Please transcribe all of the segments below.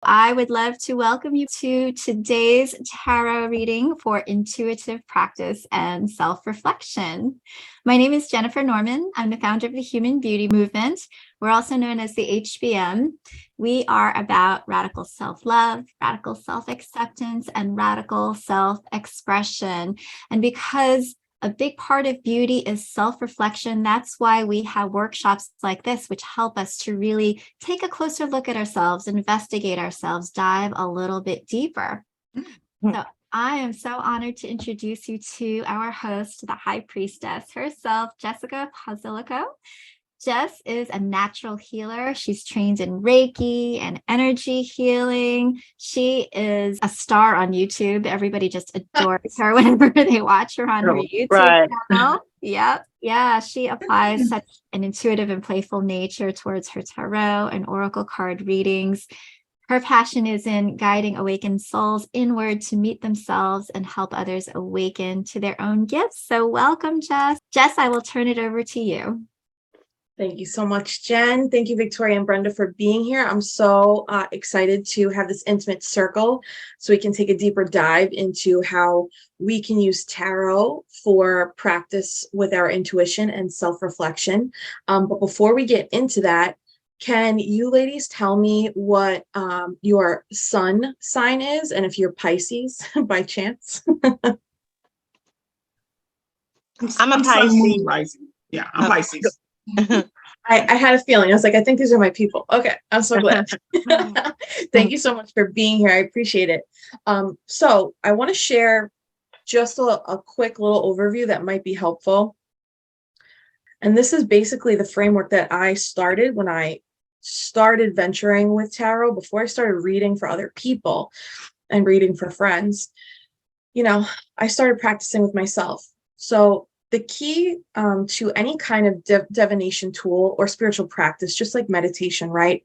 I would love to welcome you to today's tarot reading for intuitive practice and self-reflection. My name is Jennifer Norman. I'm the founder of the Human Beauty Movement. We're also known as the HBM. We are about radical self-love, radical self-acceptance, and radical self-expression. And because a big part of beauty is self-reflection. That's why we have workshops like this, which help us to really take a closer look at ourselves, investigate ourselves, dive a little bit deeper. So I am so honored to introduce you to our host, the High Priestess herself, Jessica Posillico. Jess is a natural healer. She's trained in Reiki and energy healing. She is a star on YouTube. Everybody just adores her whenever they watch her on her YouTube channel. Yep. Yeah, she applies such an intuitive and playful nature towards her tarot and oracle card readings. Her passion is in guiding awakened souls inward to meet themselves and help others awaken to their own gifts. So welcome, Jess. Jess, I will turn it over to you. Thank you so much, Jen. Thank you, Victoria and Brenda, for being here. I'm so excited to have this intimate circle so we can take a deeper dive into how we can use tarot for practice with our intuition and self-reflection. But before we get into that, can you ladies tell me what your sun sign is and if you're Pisces by chance? I'm a Pisces. Yeah, I'm Pisces. I had a feeling. I was like, I think these are my people. Okay, I'm so glad. Thank you so much for being here. I appreciate it. So I want to share just a quick little overview that might be helpful. And this is basically the framework that I started when I started venturing with tarot, before I started reading for other people and reading for friends. You know, I started practicing with myself. So the key to any kind of divination tool or spiritual practice, just like meditation, right,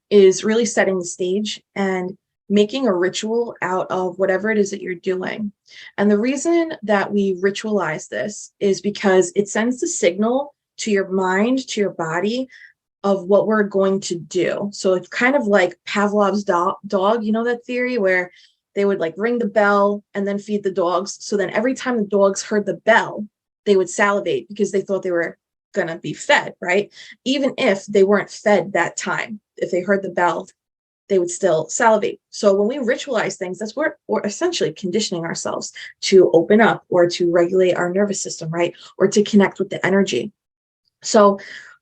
is really setting the stage and making a ritual out of whatever it is that you're doing. And the reason that we ritualize this is because it sends the signal to your mind, to your body, of what we're going to do. So it's kind of like Pavlov's dog, you know that theory where they would like ring the bell and then feed the dogs. So then every time the dogs heard the bell, they would salivate because they thought they were going to be fed, right? Even if they weren't fed that time, if they heard the bell, they would still salivate. So when we ritualize things, that's what we're essentially conditioning ourselves to open up or to regulate our nervous system, right? Or to connect with the energy. So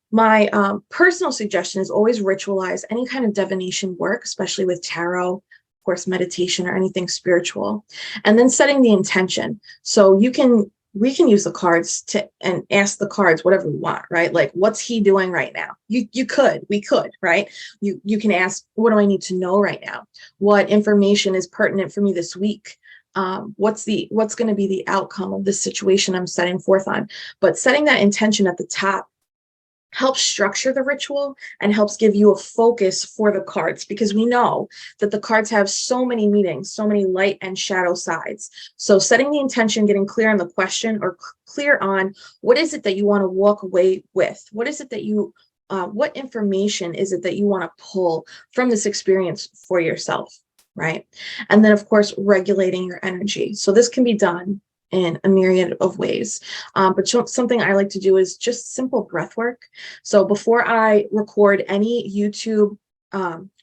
my personal suggestion is always ritualize any kind of divination work, especially with tarot, of course, meditation or anything spiritual, and then setting the intention. So we can use the cards and ask the cards whatever we want, right? Like, what's he doing right now? We could, right? You can ask, what do I need to know right now? What information is pertinent for me this week? What's going to be the outcome of this situation I'm setting forth on? But setting that intention at the top helps structure the ritual and helps give you a focus for the cards, because we know that the cards have so many meanings, so many light and shadow sides. So setting the intention, getting clear on the question or clear on what is it that you want to walk away with? What is it that what information is it that you want to pull from this experience for yourself, right? And then of course, regulating your energy. So this can be done in a myriad of ways. But something I like to do is just simple breath work. So before I record any YouTube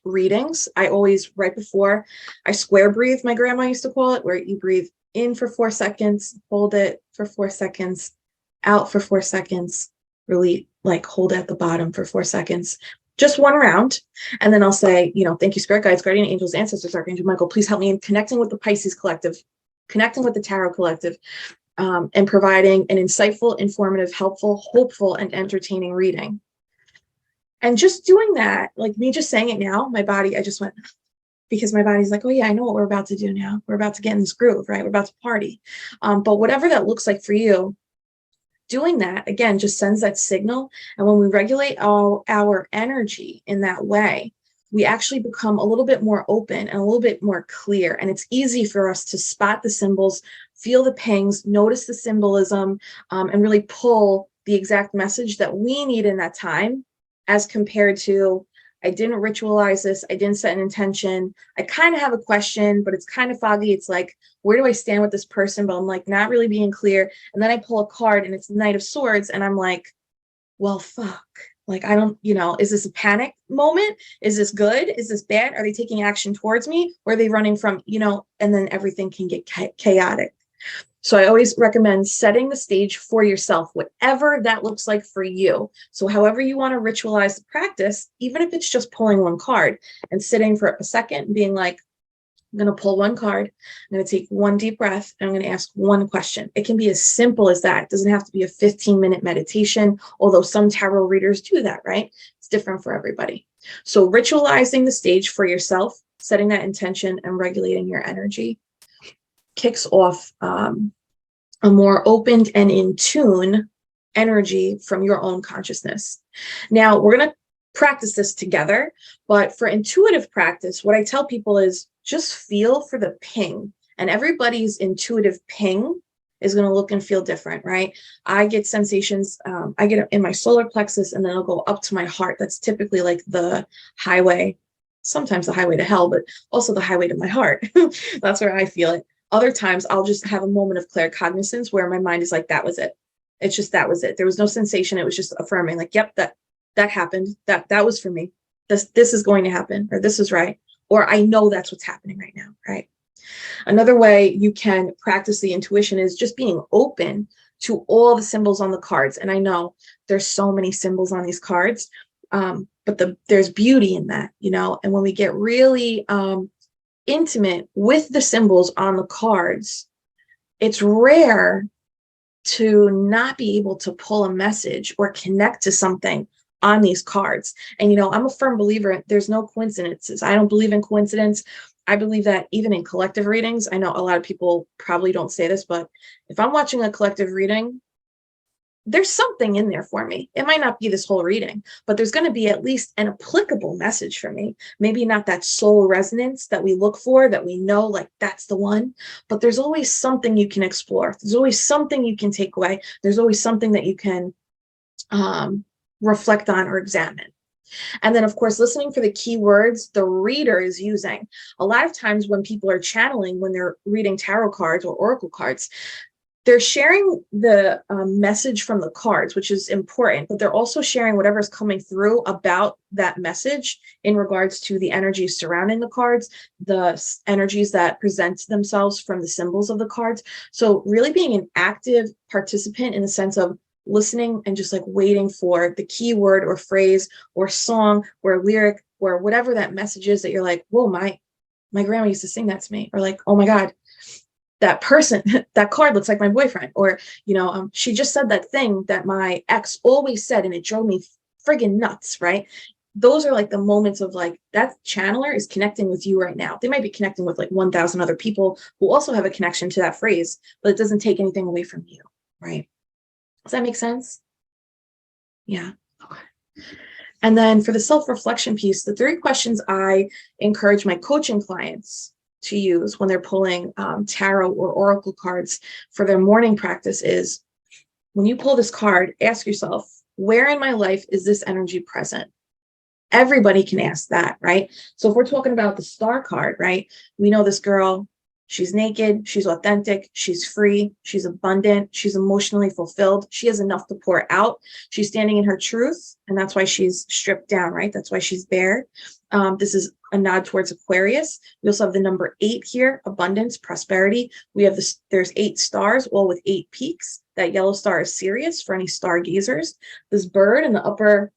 readings, I always, right before, I square breathe, my grandma used to call it, where you breathe in for 4 seconds, hold it for 4 seconds, out for 4 seconds, really like hold at the bottom for 4 seconds. Just one round. And then I'll say, thank you, spirit guides, guardian angels, ancestors, Archangel Michael, please help me in connecting with the Pisces collective, connecting with the Tarot Collective, and providing an insightful, informative, helpful, hopeful, and entertaining reading. And just doing that, like me just saying it now, my body, I just went, because my body's like, oh yeah, I know what we're about to do now. We're about to get in this groove, right? We're about to party. But whatever that looks like for you, doing that, again, just sends that signal. And when we regulate our energy in that way, we actually become a little bit more open and a little bit more clear. And it's easy for us to spot the symbols, feel the pangs, notice the symbolism, and really pull the exact message that we need in that time, as compared to I didn't ritualize this. I didn't set an intention. I kind of have a question, but it's kind of foggy. It's like, where do I stand with this person? But I'm like not really being clear. And then I pull a card and it's Knight of Swords. And I'm like, well, fuck. Like, I don't, is this a panic moment? Is this good? Is this bad? Are they taking action towards me? Or are they running from, and then everything can get chaotic. So I always recommend setting the stage for yourself, whatever that looks like for you. So however you want to ritualize the practice, even if it's just pulling one card and sitting for a second and being like, I'm going to pull one card. I'm going to take one deep breath and I'm going to ask one question. It can be as simple as that. It doesn't have to be a 15-minute meditation, although some tarot readers do that, right? It's different for everybody. So ritualizing the stage for yourself, setting that intention and regulating your energy kicks off a more opened and in tune energy from your own consciousness. Now, we're going to practice this together, but for intuitive practice, what I tell people is just feel for the ping, and everybody's intuitive ping is going to look and feel different, right? I get sensations, I get in my solar plexus, and then it'll go up to my heart. That's typically like the highway, sometimes the highway to hell, but also the highway to my heart. That's where I feel it. Other times I'll just have a moment of claircognizance where my mind is like, that was it. It's just, that was it. There was no sensation. It was just affirming like, yep, that happened. That was for me. This is going to happen, or this is right. Or I know that's what's happening right now, right? Another way you can practice the intuition is just being open to all the symbols on the cards. And I know there's so many symbols on these cards, but there's beauty in that, and when we get really intimate with the symbols on the cards, it's rare to not be able to pull a message or connect to something on these cards. And, I'm a firm believer, there's no coincidences. I don't believe in coincidence. I believe that even in collective readings, I know a lot of people probably don't say this, but if I'm watching a collective reading, there's something in there for me. It might not be this whole reading, but there's going to be at least an applicable message for me. Maybe not that soul resonance that we look for, that we know like that's the one, but there's always something you can explore. There's always something you can take away. There's always something that you can reflect on or examine. And then, of course, listening for the keywords the reader is using. A lot of times when people are channeling, when they're reading tarot cards or oracle cards, they're sharing the message from the cards, which is important, but they're also sharing whatever's coming through about that message in regards to the energies surrounding the cards, the energies that present themselves from the symbols of the cards. So really being an active participant in the sense of listening and just like waiting for the keyword or phrase or song or lyric or whatever that message is that you're like, whoa, my grandma used to sing that to me, or like, oh my God, that person, that card looks like my boyfriend, or, she just said that thing that my ex always said and it drove me friggin' nuts, right? Those are like the moments of like, that channeler is connecting with you right now. They might be connecting with like 1,000 other people who also have a connection to that phrase, but it doesn't take anything away from you, right? Does that make sense? Yeah. Okay. And then for the self-reflection piece, the 3 questions I encourage my coaching clients to use when they're pulling tarot or oracle cards for their morning practice is, when you pull this card, ask yourself, where in my life is this energy present? Everybody can ask that, right? So if we're talking about the star card, right? We know this girl, she's naked, she's authentic, she's free, she's abundant, she's emotionally fulfilled. She has enough to pour out. She's standing in her truth, and that's why she's stripped down, right? That's why she's bare. This is a nod towards Aquarius. We also have the number 8 here, abundance, prosperity. We have this, there's 8 stars, all with 8 peaks. That yellow star is Sirius for any stargazers. This bird in the upper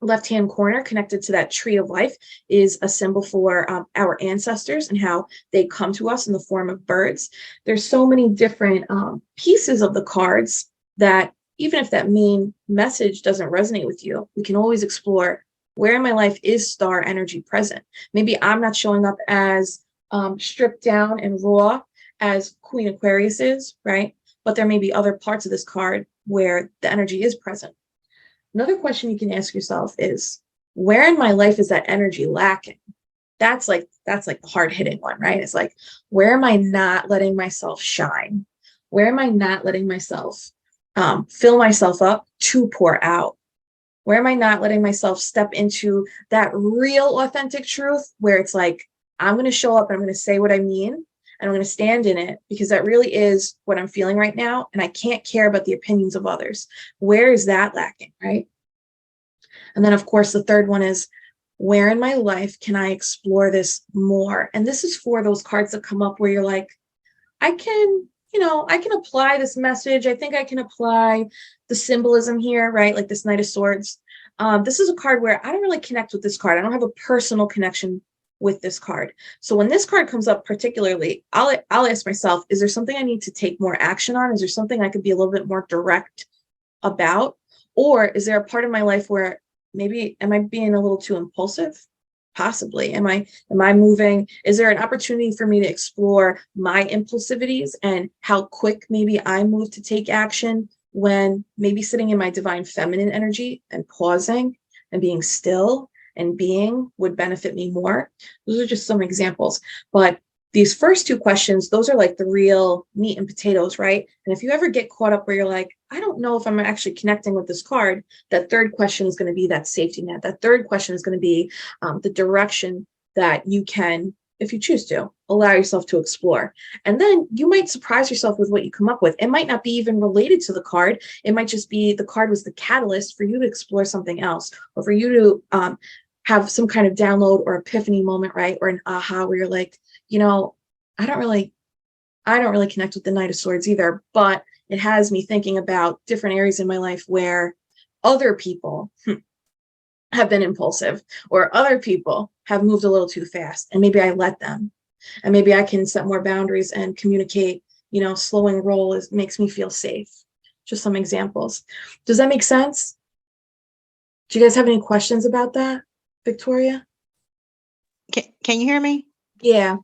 left-hand corner connected to that tree of life is a symbol for our ancestors and how they come to us in the form of birds. There's so many different pieces of the cards that even if that main message doesn't resonate with you, we can always explore, where in my life is star energy present? Maybe I'm not showing up as stripped down and raw as Queen Aquarius is, right? But there may be other parts of this card where the energy is present. Another question you can ask yourself is, where in my life is that energy lacking? That's like the hard-hitting one, right? It's like, where am I not letting myself shine? Where am I not letting myself fill myself up to pour out? Where am I not letting myself step into that real authentic truth where it's like, I'm going to show up and I'm going to say what I mean and I'm going to stand in it because that really is what I'm feeling right now. And I can't care about the opinions of others. Where is that lacking, right? And then, of course, the third one is, where in my life can I explore this more? And this is for those cards that come up where you're like, I can, I can apply this message. I think I can apply the symbolism here, right? Like this Knight of Swords. This is a card where I don't really connect with this card. I don't have a personal connection with this card. So when this card comes up particularly, I'll ask myself, is there something I need to take more action on? Is there something I could be a little bit more direct about? Or is there a part of my life where maybe am I being a little too impulsive? Possibly. Am I moving? Is there an opportunity for me to explore my impulsivities and how quick maybe I move to take action when maybe sitting in my divine feminine energy and pausing and being still and being would benefit me more? Those are just some examples. But these first two questions, those are like the real meat and potatoes, right? And if you ever get caught up where you're like, I don't know if I'm actually connecting with this card, that third question is going to be that safety net. That third question is going to be the direction that you can, if you choose to, allow yourself to explore. And then you might surprise yourself with what you come up with. It might not be even related to the card. It might just be the card was the catalyst for you to explore something else, or for you to have some kind of download or epiphany moment, right? Or an aha where you're like, I don't really connect with the Knight of Swords either, but it has me thinking about different areas in my life where other people have been impulsive or other people have moved a little too fast, and maybe I let them, and maybe I can set more boundaries and communicate, slowing roll makes me feel safe. Just some examples. Does that make sense? Do you guys have any questions about that, Victoria? Can you hear me? Yeah.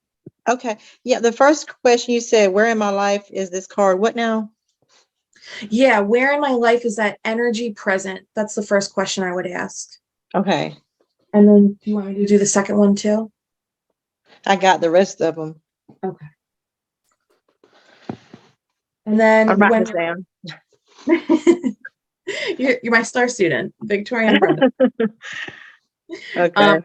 Okay. Yeah. The first question you said, where in my life is this card? What now? Yeah. Where in my life is that energy present? That's the first question I would ask. Okay. And then do you want me to do the second one too? I got the rest of them. Okay. And then I'm writing this down. you're my star student, Victoria and Brenda. Okay.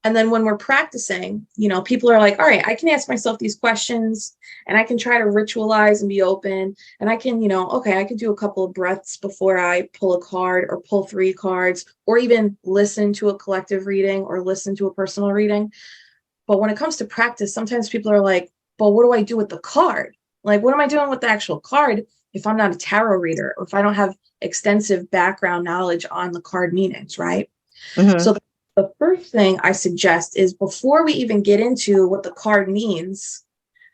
And then when we're practicing, people are like, all right, I can ask myself these questions and I can try to ritualize and be open. And I can, okay, I could do a couple of breaths before I pull a card or pull 3 cards, or even listen to a collective reading or listen to a personal reading. But when it comes to practice, sometimes people are like, but what do I do with the card? Like, what am I doing with the actual card if I'm not a tarot reader, or if I don't have extensive background knowledge on the card meanings, right? Mm-hmm. So the first thing I suggest is, before we even get into what the card means,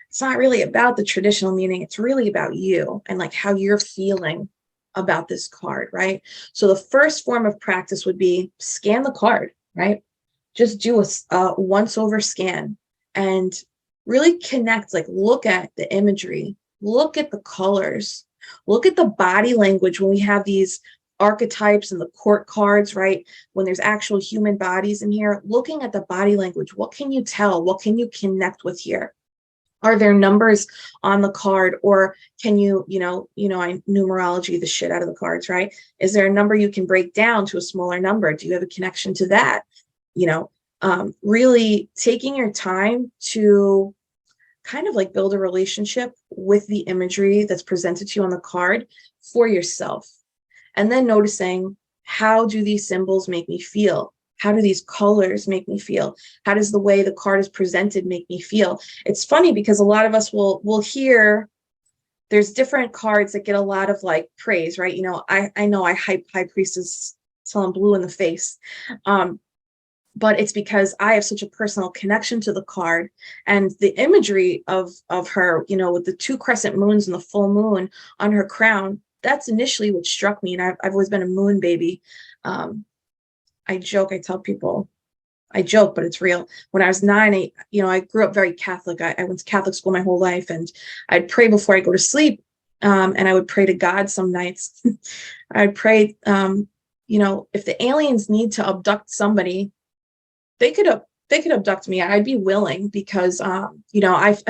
it's not really about the traditional meaning. It's really about you and like how you're feeling about this card, right? So the first form of practice would be scan the card, right? Just do a once over scan and really connect, like look at the imagery, look at the colors, look at the body language when we have these archetypes and the court cards, right? When there's actual human bodies in here, looking at the body language, what can you tell? What can you connect with here? Are there numbers on the card, or can you, I numerology the shit out of the cards, right? Is there a number you can break down to a smaller number? Do you have a connection to that? Really taking your time to kind of like build a relationship with the imagery that's presented to you on the card for yourself. And then noticing, how do these symbols make me feel? How do these colors make me feel? How does the way the card is presented make me feel? It's funny because a lot of us will hear there's different cards that get a lot of like praise, right? I know I hype High Priestess till I'm blue in the face. But it's because I have such a personal connection to the card, and the imagery of her, with the 2 crescent moons and the full moon on her crown. That's initially what struck me. And I've always been a moon baby. I joke, I tell people, I joke, but it's real. When I was 9, I grew up very Catholic. I went to Catholic school my whole life, and I'd pray before I go to sleep. And I would pray to God some nights. I'd pray, if the aliens need to abduct somebody, they could abduct me. I'd be willing, because, I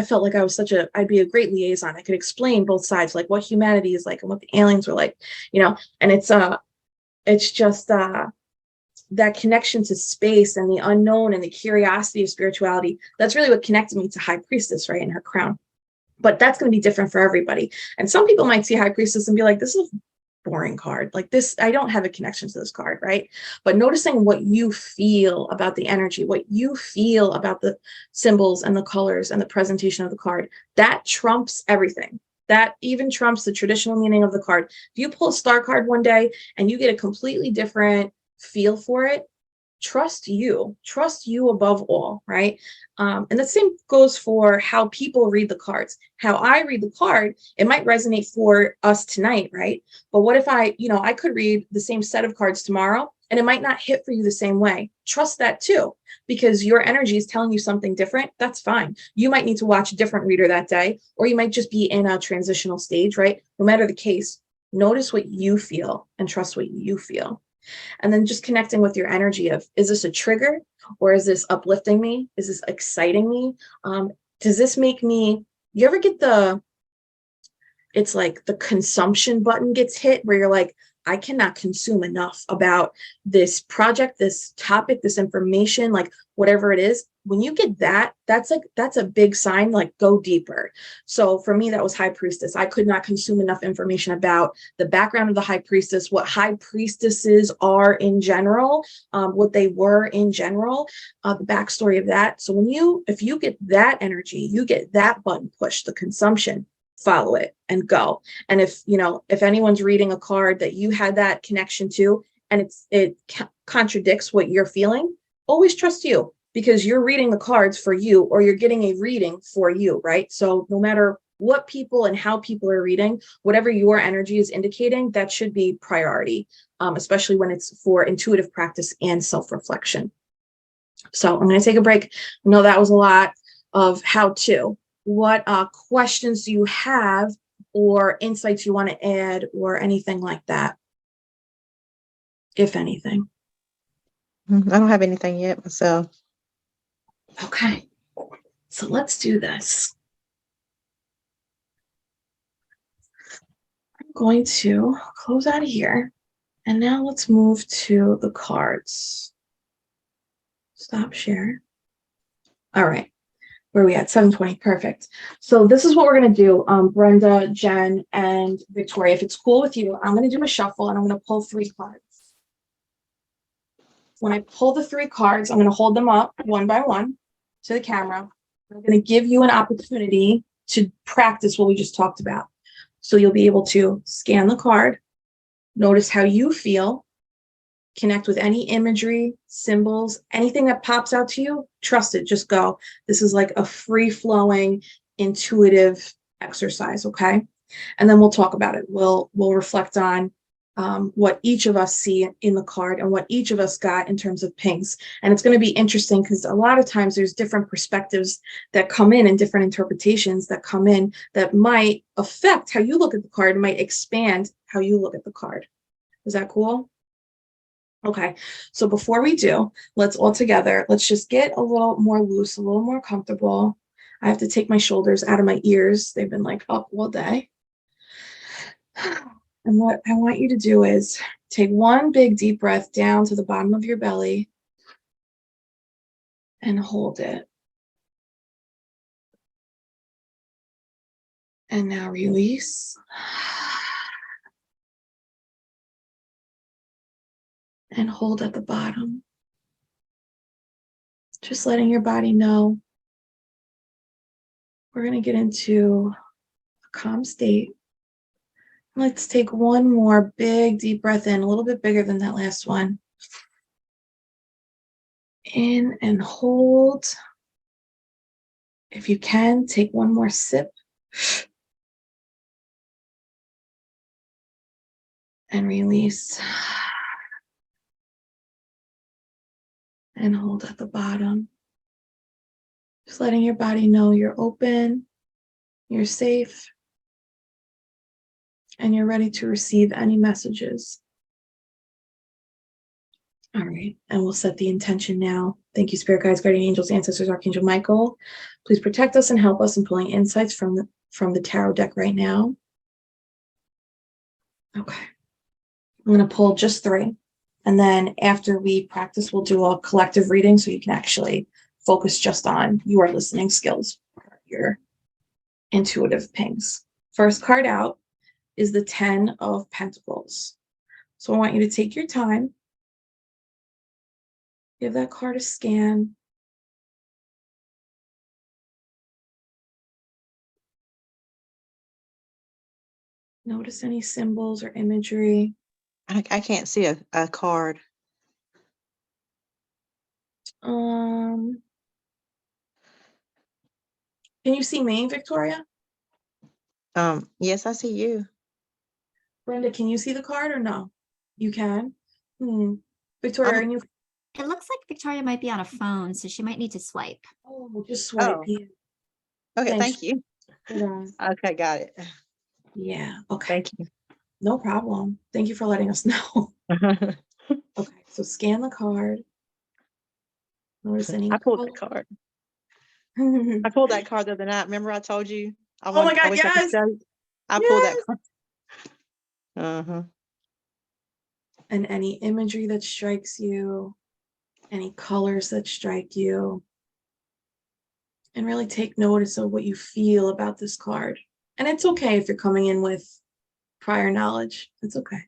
felt like I was I'd be a great liaison. I could explain both sides, like what humanity is like and what the aliens were like, and it's just, that connection to space and the unknown and the curiosity of spirituality. That's really what connected me to High Priestess, right, in her crown. But that's going to be different for everybody. And some people might see High Priestess and be like, this is a boring card. Like this, I don't have a connection to this card, right? But noticing what you feel about the energy, what you feel about the symbols and the colors and the presentation of the card, that trumps everything. That even trumps the traditional meaning of the card. If you pull a star card one day and you get a completely different feel for it, trust you above all, right? And the same goes for how people read the cards. How I read the card, it might resonate for us tonight, right? But what if I could read the same set of cards tomorrow and it might not hit for you the same way. Trust that too, because your energy is telling you something different. That's fine. You might need to watch a different reader that day, or you might just be in a transitional stage, right? No matter the case, notice what you feel and trust what you feel. And then just connecting with your energy of, is this a trigger or is this uplifting me? Is this exciting me? Does this make me, you ever get it's like the consumption button gets hit where you're like, I cannot consume enough about this project, this topic, this information, like whatever it is. When you get that, that's a big sign, like go deeper. So for me, that was High Priestess. I could not consume enough information about the background of the High Priestess, what High Priestesses are in general, what they were in general, the backstory of that. So if you get that energy, you get that button push, the consumption, follow it and go. And if anyone's reading a card that you had that connection to and it contradicts what you're feeling, always trust you, because you're reading the cards for you, or you're getting a reading for you, right? So no matter what people and how people are reading, whatever your energy is indicating, that should be priority, especially when it's for intuitive practice and self-reflection. So I'm going to take a break. I know that was a lot of how to. What questions do you have or insights you want to add or anything like that, if anything? I don't have anything yet myself. Okay, so let's do this. I'm going to close out of here, and now let's move to the cards. Stop share. All right. Where are we at? 7:20. Perfect. So this is what we're going to do, Brenda, Jen, and Victoria. If it's cool with you, I'm going to do a shuffle and I'm going to pull 3 cards. When I pull the 3 cards, I'm going to hold them up one by one to the camera. I'm going to give you an opportunity to practice what we just talked about. So you'll be able to scan the card, notice how you feel, connect with any imagery, symbols, anything that pops out to you, trust it, just go. This is like a free-flowing, intuitive exercise, okay? And then we'll talk about it. We'll reflect on what each of us see in the card and what each of us got in terms of pings. And it's going to be interesting because a lot of times there's different perspectives that come in and different interpretations that come in that might affect how you look at the card and might expand how you look at the card. Is that cool? Okay, so before we do, let's just get a little more loose, a little more comfortable. I have to take my shoulders out of my ears. They've been like up all day. And what I want you to do is take one big deep breath down to the bottom of your belly and hold it. And now release. And hold at the bottom. Just letting your body know we're going to get into a calm state. Let's take one more big deep breath in, a little bit bigger than that last one. In and hold. If you can, take one more sip. And release. And hold at the bottom. Just letting your body know you're open, you're safe, and you're ready to receive any messages. All right, and we'll set the intention now. Thank you, Spirit Guides, Guardian Angels, Ancestors, Archangel Michael. Please protect us and help us in pulling insights from the tarot deck right now. Okay, I'm going to pull just 3. And then after we practice, we'll do a collective reading so you can actually focus just on your listening skills, your intuitive pings. First card out is the 10 of Pentacles. So I want you to take your time, give that card a scan. Notice any symbols or imagery. I can't see a card. Can you see me, Victoria? Yes, I see you. Brenda, can you see the card or no? You can? Victoria, are you? It looks like Victoria might be on a phone, so she might need to swipe. Oh, just swipe. Oh. Yeah. Okay, Thanks. thank you. Yeah. Okay, got it. Yeah. Okay. Thank you. No problem. Thank you for letting us know. Okay. So scan the card. Notice any I pulled that color. card. Oh I pulled that card the other night. Remember I told you I my God, wish I could yes. show you. I pulled that Yes. card. Uh-huh. And any imagery that strikes you, any colors that strike you, and really take notice of what you feel about this card. And it's okay if you're coming in with prior knowledge. It's okay.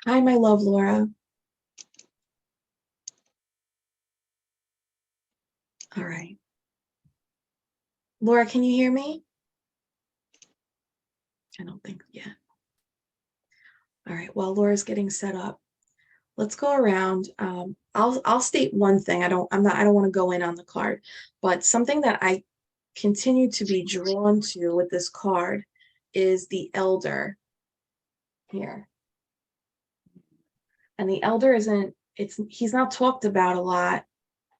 Hi, my love, Laura. All right. Laura, can you hear me? I don't think yet. All right. While Laura's getting set up, let's go around. I'll state one thing. I don't want to go in on the card, but something that I continue to be drawn to with this card is the elder here. And the elder he's not talked about a lot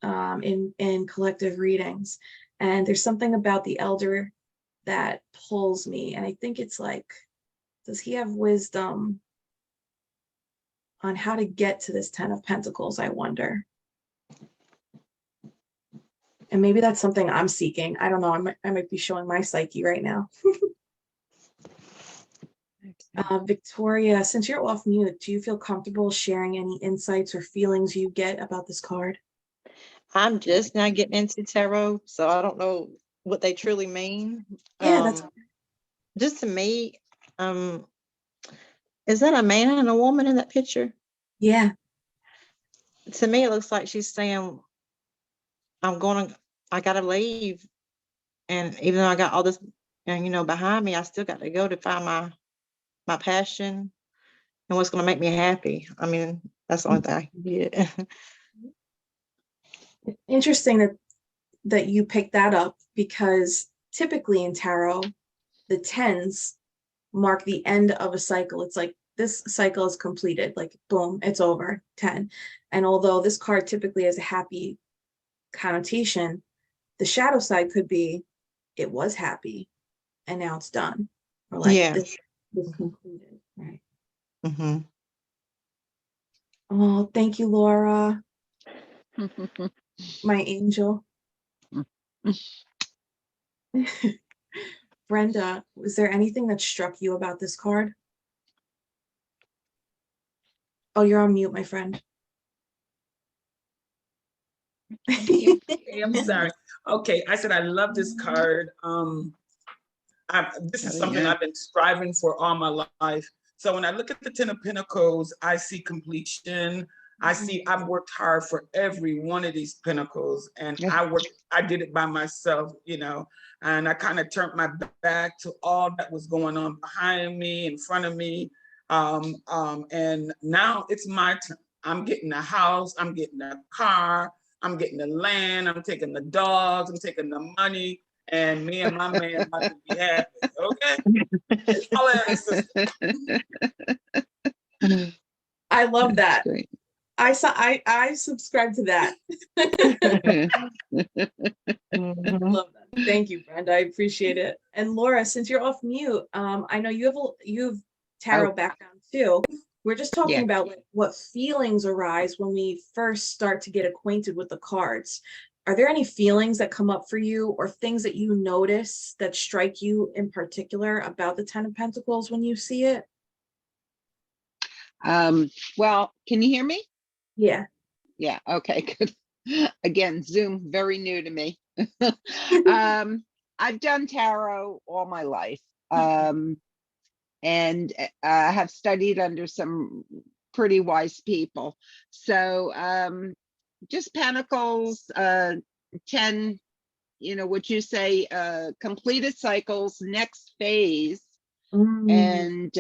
in collective readings. And there's something about the elder that pulls me. And I think it's like, does he have wisdom on how to get to this 10 of Pentacles, I wonder. And maybe that's something I'm seeking. I don't know. I might be showing my psyche right now. Victoria, since you're off mute, do you feel comfortable sharing any insights or feelings you get about this card? I'm just now getting into tarot, so I don't know what they truly mean. Yeah, that's just to me, is that a man and a woman in that picture? yeah. To me, it looks like she's saying, I gotta leave. And even though I got all this, behind me, I still got to go to find my passion and what's going to make me happy. I mean, that's the only thing I can get. Interesting that you picked that up, because typically in tarot, the 10s mark the end of a cycle. It's like this cycle is completed, like boom, it's over, 10. And although this card typically has a happy connotation, the shadow side could be it was happy and now it's done, or like Yeah. this concluded, right? Mm-hmm. Oh, thank you, Laura. My angel. Brenda, was there anything that struck you about this card? Oh, you're on mute, my friend. Okay, I'm sorry. Okay, I said I love this card. This is something I've been striving for all my life. So when I look at the 10 of Pentacles, I see completion. I see I've worked hard for every one of these pentacles, and I did it by myself, and I kind of turned my back to all that was going on behind me, in front of me. And now it's my turn. I'm getting a house, I'm getting a car, I'm getting the land, I'm taking the dogs, I'm taking the money, and me and my man about to be happy. Okay? I love that. I subscribe to that. Love that. Thank you, Brenda. I appreciate it. And Laura, since you're off mute, I know you've tarot background too. We're just talking about what feelings arise when we first start to get acquainted with the cards. Are there any feelings that come up for you, or things that you notice that strike you in particular about the 10 of Pentacles when you see it? Well, can you hear me? Yeah. Yeah, okay, good. Again, Zoom, very new to me. I've done tarot all my life, and have studied under some pretty wise people. So just Pentacles, 10, what you say, completed cycles, next phase, and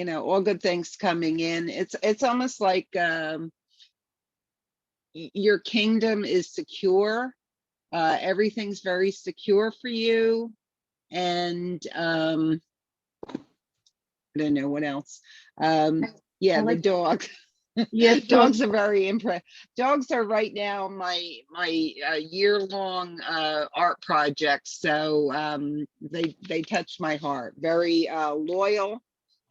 all good things coming in. It's almost like your kingdom is secure. Everything's very secure for you. And I don't know what else. Yeah, the dog. Yes, Dogs are very impressed. Dogs are right now my year-long art project. So they touch my heart. Very loyal.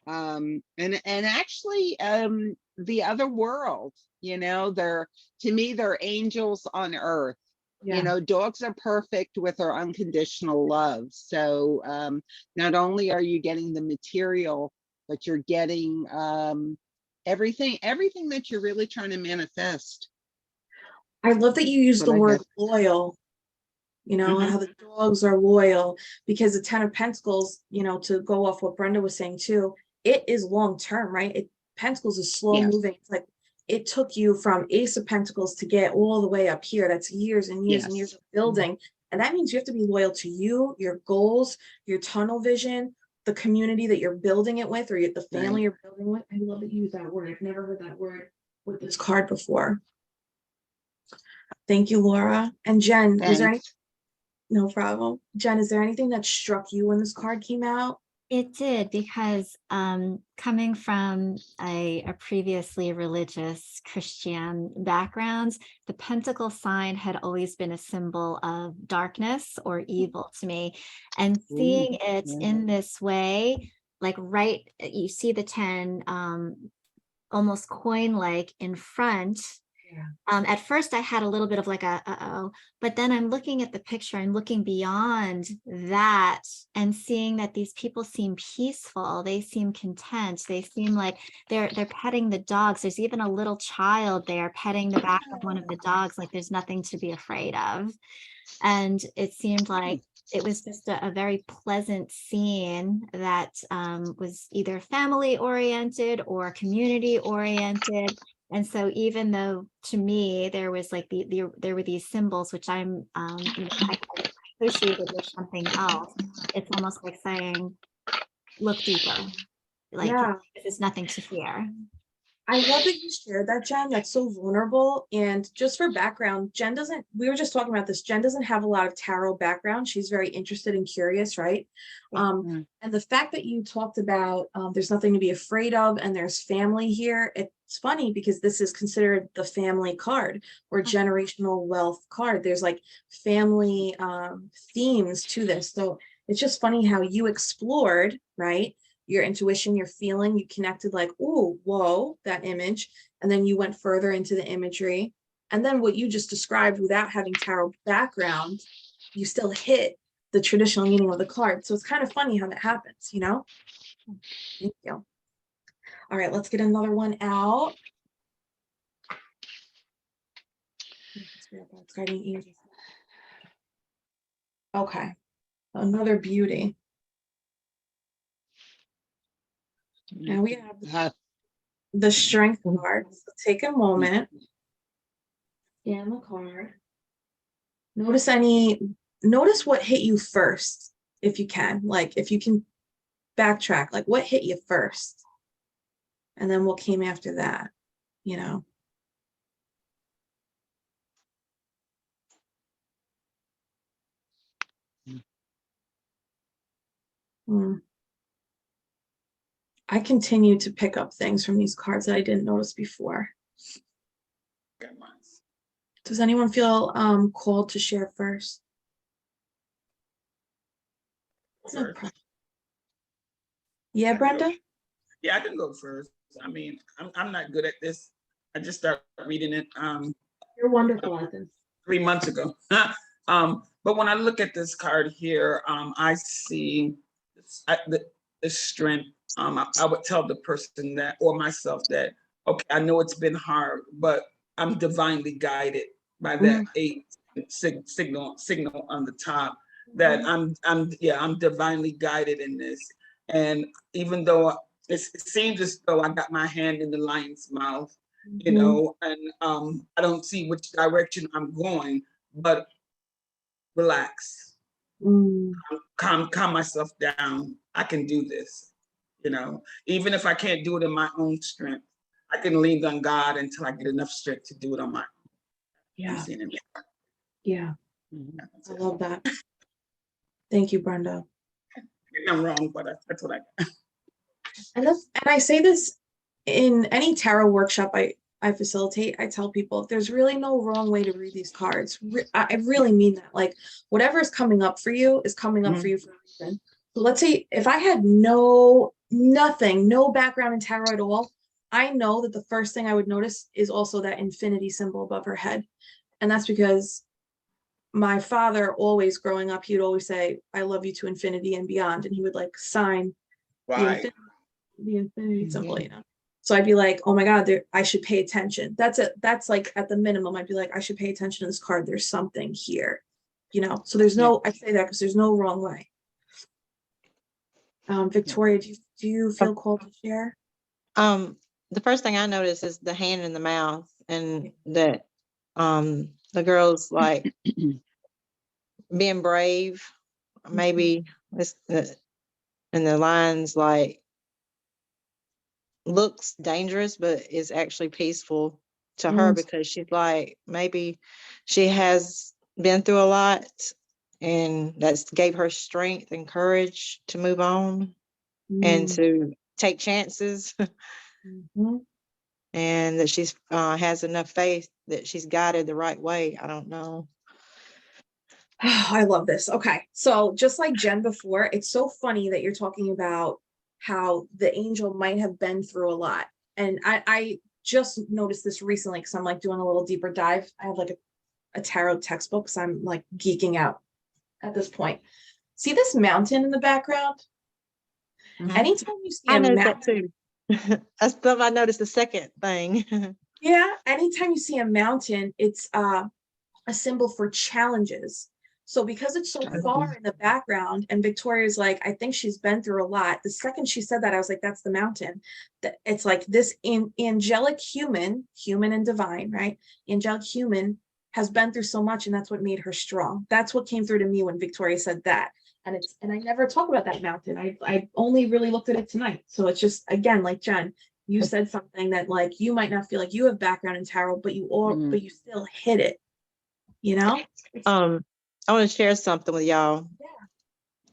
And actually the other world, they're, to me, they're angels on earth. Dogs are perfect with their unconditional love. So not only are you getting the material, but you're getting everything that you're really trying to manifest. I love that you use That's the what I word get. loyal, how the dogs are loyal, because the 10 of Pentacles, to go off what Brenda was saying too, it is long term, right? Pentacles is slow Yes. moving. It's like it took you from Ace of Pentacles to get all the way up here. That's years and years and years of building. And that means you have to be loyal to you, your goals, your tunnel vision, the community that you're building it with, or the family you're building with. I love that you use that word. I've never heard that word with this card before. Thank you, Laura. And Jen, was there any? Thanks. No problem. Jen, is there anything that struck you when this card came out? It did, because coming from a previously religious Christian background, the pentacle sign had always been a symbol of darkness or evil to me. And seeing it in this way, like you see the 10 almost coin-like in front. At first I had a little bit of like uh-oh, but then I'm looking at the picture and looking beyond that and seeing that these people seem peaceful. They seem content. They seem like they're petting the dogs. There's even a little child there petting the back of one of the dogs, like there's nothing to be afraid of. And it seemed like it was just a very pleasant scene that was either family oriented or community oriented. And so even though to me there was like there were these symbols which I associated with something else, it's almost like saying, look deeper, like there's nothing to fear. I love that you shared that, Jen. That's so vulnerable. And just for background, we were just talking about this. Jen doesn't have a lot of tarot background. She's very interested and curious, right? And the fact that you talked about there's nothing to be afraid of and there's family here, it's funny because this is considered the family card or generational wealth card. There's like family themes to this. So it's just funny how you explored, right? Your intuition, your feeling, you connected like, oh, whoa, that image. And then you went further into the imagery. And then what you just described without having tarot background, you still hit the traditional meaning of the card. So it's kind of funny how that happens, Thank you. All right, let's get another one out. Okay, another beauty. Now we have the strength card. So take a moment. Scan the card. Notice what hit you first, if you can. Like if you can backtrack, like what hit you first? And then what came after that, I continue to pick up things from these cards that I didn't notice before. Does anyone feel called to share first? No problem. Yeah, Brenda? Yeah, I can go first. I mean, I'm not good at this. I just started reading it. You're wonderful at this. 3 months ago. But when I look at this card here, I see is strength. I would tell the person that, or myself that, okay, I know it's been hard, but I'm divinely guided by that eight signal on the top, that I'm divinely guided in this. And even though it seems as though I got my hand in the lion's mouth, you know, and I don't see which direction I'm going, but relax, calm myself down. I can do this, you know, even if I can't do it in my own strength, I can lean on God until I get enough strength to do it on my own. Yeah. Yeah. Yeah. I love that. Thank you, Brenda. I'm wrong, but that's what I got. And I say this in any tarot workshop I facilitate. I tell people there's really no wrong way to read these cards. I really mean that. Like, whatever is coming up for you is coming up for you for a reason. So let's say if I had no background in tarot at all, I know that the first thing I would notice is also that infinity symbol above her head. And that's because my father, always growing up, he would always say, "I love you to infinity and beyond." And he would like sign the infinity symbol, you know. So I'd be like, oh my God, I should pay attention. That's it. That's like at the minimum, I'd be like, I should pay attention to this card. There's something here, you know. So there's no, I say that because there's no wrong way. Victoria, do you feel called to share? The first thing I noticed is the hand in the mouth, and that the girl's like being brave. Maybe it's and the lines like looks dangerous, but is actually peaceful to her, because she's like, maybe she has been through a lot, and that's gave her strength and courage to move on and to take chances. And that she's has enough faith that she's guided the right way. I don't know. Oh, I love this. Okay. So just like Jen before, it's so funny that you're talking about how the angel might have been through a lot. And I just noticed this recently because I'm like doing a little deeper dive. I have like a tarot textbook, so I'm like geeking out at this point. See this mountain in the background? Anytime you see I a noticed that mountain, too. I noticed the second thing. yeah, anytime you see a mountain, it's a symbol for challenges. So because it's so far in the background, and Victoria's like, I think she's been through a lot. The second she said that, I was like, that's the mountain. That it's like this angelic human and divine, right? Angelic human has been through so much, and that's what made her strong. That's what came through to me when Victoria said that. And I never talk about that mountain. I only really looked at it tonight. So it's just, again, like Jen, you said something that like you might not feel like you have background in tarot, but but you still hit it, you know? I want to share something with y'all.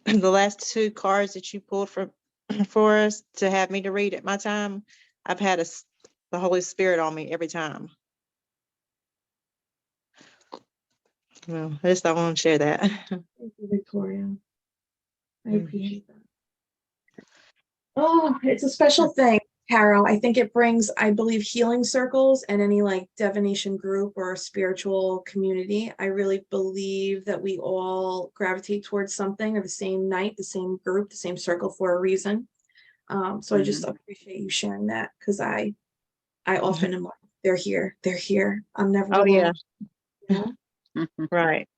Yeah. The last two cards that you pulled for us to have me to read at my time, I've had the Holy Spirit on me every time. Well, I just don't want to share that. Thank you, Victoria. I appreciate that. Oh, it's a special thing, tarot. I think it brings, I believe, healing circles and any like divination group or spiritual community. I really believe that we all gravitate towards something, or the same night, the same group, the same circle for a reason. So I just appreciate you sharing that, because I often am like, they're here. I'm never alone. Yeah. Right.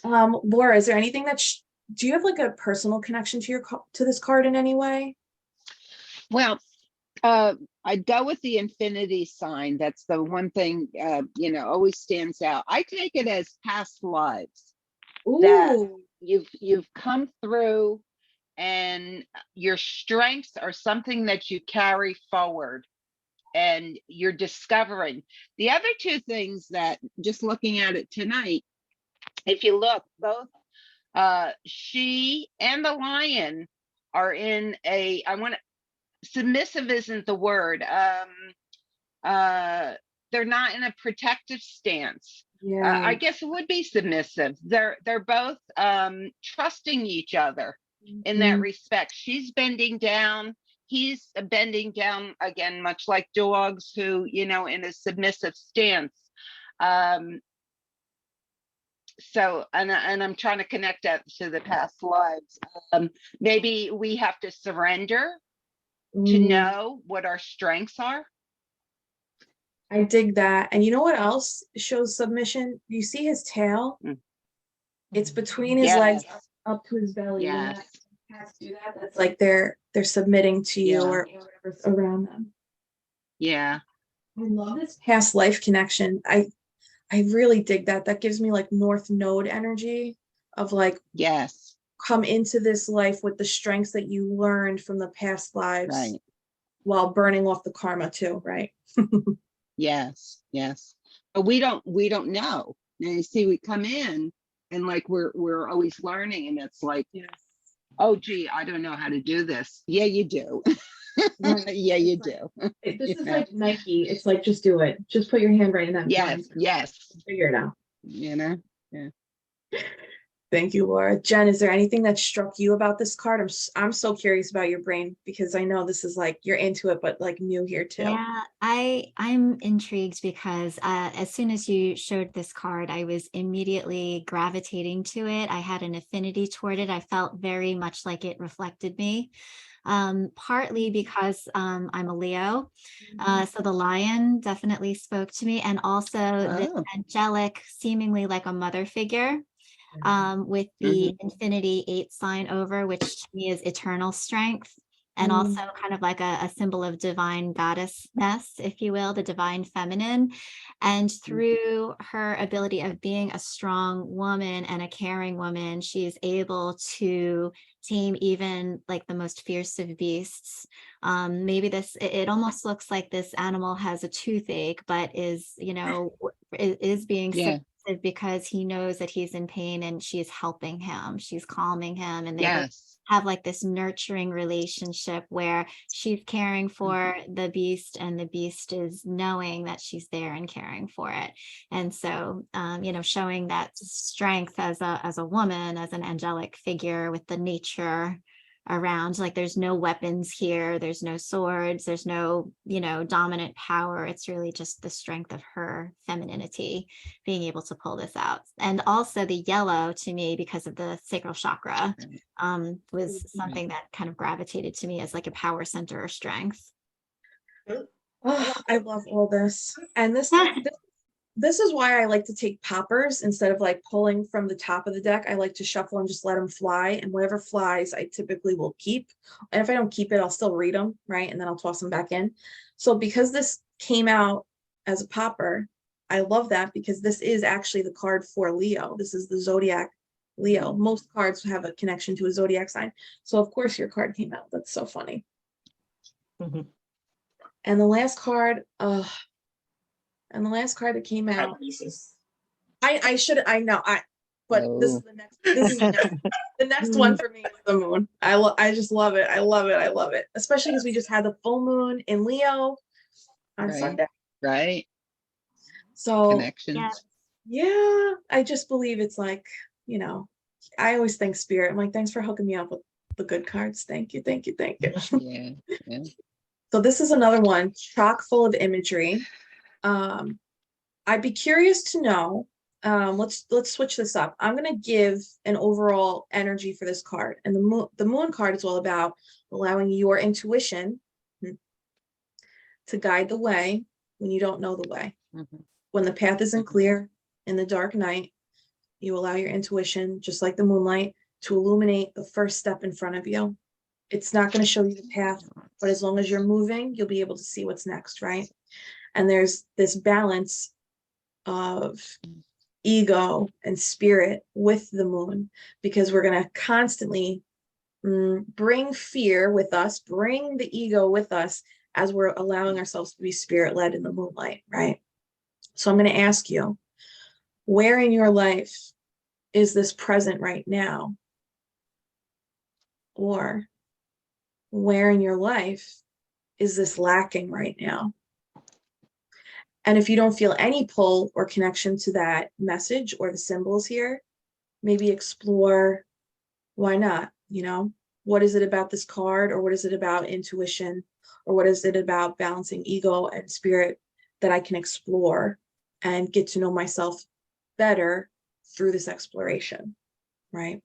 Laura, is there anything that do you have like a personal connection to this card in any way? Well, I'd go with the infinity sign. That's the one thing, always stands out. I take it as past lives. Ooh. That you've come through, and your strengths are something that you carry forward, and you're discovering. The other two things that, just looking at it tonight, if you look, both she and the lion are in submissive isn't the word. They're not in a protective stance. Yeah. I guess it would be submissive. They're both trusting each other in that respect. She's bending down. He's bending down again, much like dogs who, in a submissive stance. So, and I'm trying to connect that to the past lives. Maybe we have to surrender to know what our strengths are. I dig that. And you know what else shows submission? You see his tail? It's between his legs Yes. up to his belly. When Yes. that cats do that, that's like they're submitting to you Yeah. or whatever's around them. Yeah. I love this past life connection. I really dig that. That gives me like North Node energy of like Yes. come into this life with the strengths that you learned from the past lives Right. while burning off the karma too, right? Yes. Yes. But we don't know. Now you see, we come in and like we're always learning, and it's like, Yes. oh gee, I don't know how to do this. Yeah, you do. Right. Yeah, you It's like- do. This You is know? like Nike. It's like, just do it. Just put your hand right in that Yes. blind. Yes. Figure it out. You know. Yeah. Thank you, Laura. Jen, is there anything that struck you about this card? I'm so curious about your brain because I know this is like you're into it, but like new here too. Yeah, I'm intrigued because as soon as you showed this card, I was immediately gravitating to it. I had an affinity toward it. I felt very much like it reflected me. Partly because I'm a Leo. So the lion definitely spoke to me, and also this Oh. angelic, seemingly like a mother figure. With the infinity 8 sign over, which to me is eternal strength, and also kind of like a symbol of divine goddessness, if you will, the divine feminine. And through her ability of being a strong woman and a caring woman, she is able to tame even like the most fierce of beasts. Maybe it almost looks like this animal has a toothache, but is, is being Yeah. because he knows that he's in pain and she's helping him, she's calming him, and they Yes. have like this nurturing relationship where she's caring for the beast and the beast is knowing that she's there and caring for it. And so showing that strength as a woman, as an angelic figure with the nature around, like there's no weapons here, there's no swords, there's no dominant power. It's really just the strength of her femininity being able to pull this out. And also the yellow, to me, because of the sacral chakra, was something that kind of gravitated to me as like a power center or strength. Oh, I love all this. And this is why I like to take poppers instead of like pulling from the top of the deck. I like to shuffle and just let them fly. And whatever flies, I typically will keep. And if I don't keep it, I'll still read them, right? And then I'll toss them back in. So because this came out as a popper, I love that because this is actually the card for Leo. This is the zodiac Leo. Most cards have a connection to a zodiac sign. So of course your card came out. That's so funny. And the last card, and the last card that came out, this is the next one for me is the moon. I just love it. I love it. Especially because we just had the full moon in Leo on Sunday. Right. So Connections. yeah, I just believe it's like, I always thank Spirit. I'm like, thanks for hooking me up with the good cards. Thank you. Yeah. So this is another one chock full of imagery. I'd be curious to know. Let's switch this up. I'm gonna give an overall energy for this card, and the moon card is all about allowing your intuition to guide the way when you don't know the way. When the path isn't clear in the dark night, you allow your intuition, just like the moonlight, to illuminate the first step in front of you. It's not going to show you the path, but as long as you're moving, you'll be able to see what's next, right? And there's this balance of ego and spirit with the moon, because we're going to constantly bring fear with us, bring the ego with us as we're allowing ourselves to be spirit-led in the moonlight, right? So I'm going to ask you, where in your life is this present right now? Or where in your life is this lacking right now? And if you don't feel any pull or connection to that message or the symbols here, maybe explore why not, what is it about this card, or what is it about intuition, or what is it about balancing ego and spirit that I can explore and get to know myself better through this exploration, right?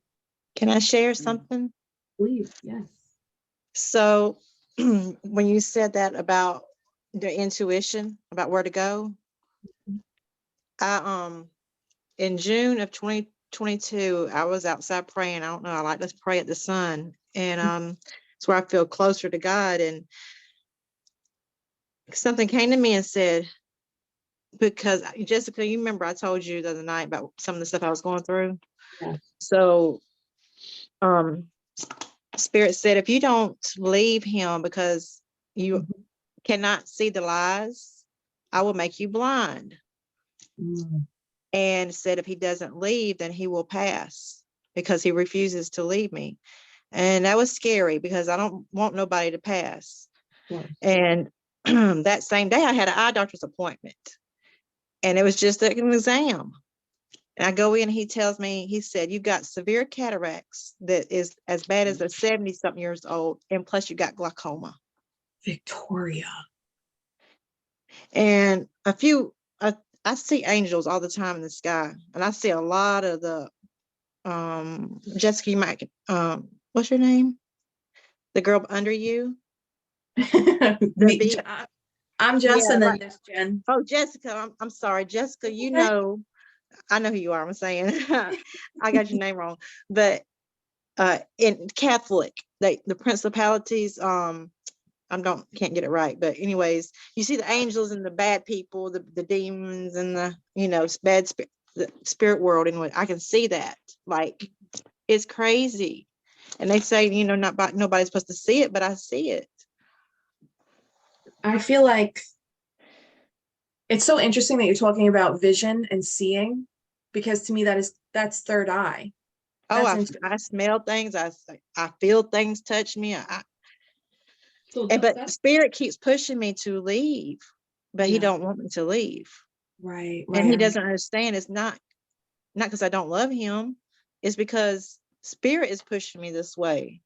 Can I share something? Please, yes. So when you said that about the intuition, about where to go, I in June of 2022, I was outside praying. I don't know, I like to pray at the sun. And it's where I feel closer to God. And something came to me and said, because Jessica, you remember I told you the other night about some of the stuff I was going through. Yeah. So Spirit said, if you don't leave him because you cannot see the lies, I will make you blind. And said, if he doesn't leave, then he will pass because he refuses to leave me. And that was scary because I don't want nobody to pass. And that same day I had an eye doctor's appointment, and it was just an exam. And I go in, he tells me, he said, you've got severe cataracts that is as bad as a 70-something years old, and plus you got glaucoma. Victoria. And I see angels all the time in the sky, and I see a lot of the Jessica, you might what's your name? The girl under you? I'm Jess, Yeah, and then right. there's Jen. Oh, Jessica, I'm sorry, Jessica. You Okay. know, I know who you are. I'm saying I got your name wrong, but in Catholic, the principalities, can't get it right, but anyways, you see the angels and the bad people, the demons and the bad spirit, the spirit world, and I can see that. Like, it's crazy. And they say, nobody's supposed to see it, but I see it. I feel like it's so interesting that you're talking about vision and seeing, because to me that's third eye. Oh, That's I smell things. I feel things touch me. But Spirit keeps pushing me to leave, but he don't want me to leave. Right. And he doesn't understand. It's not because I don't love him. It's because Spirit is pushing me this way.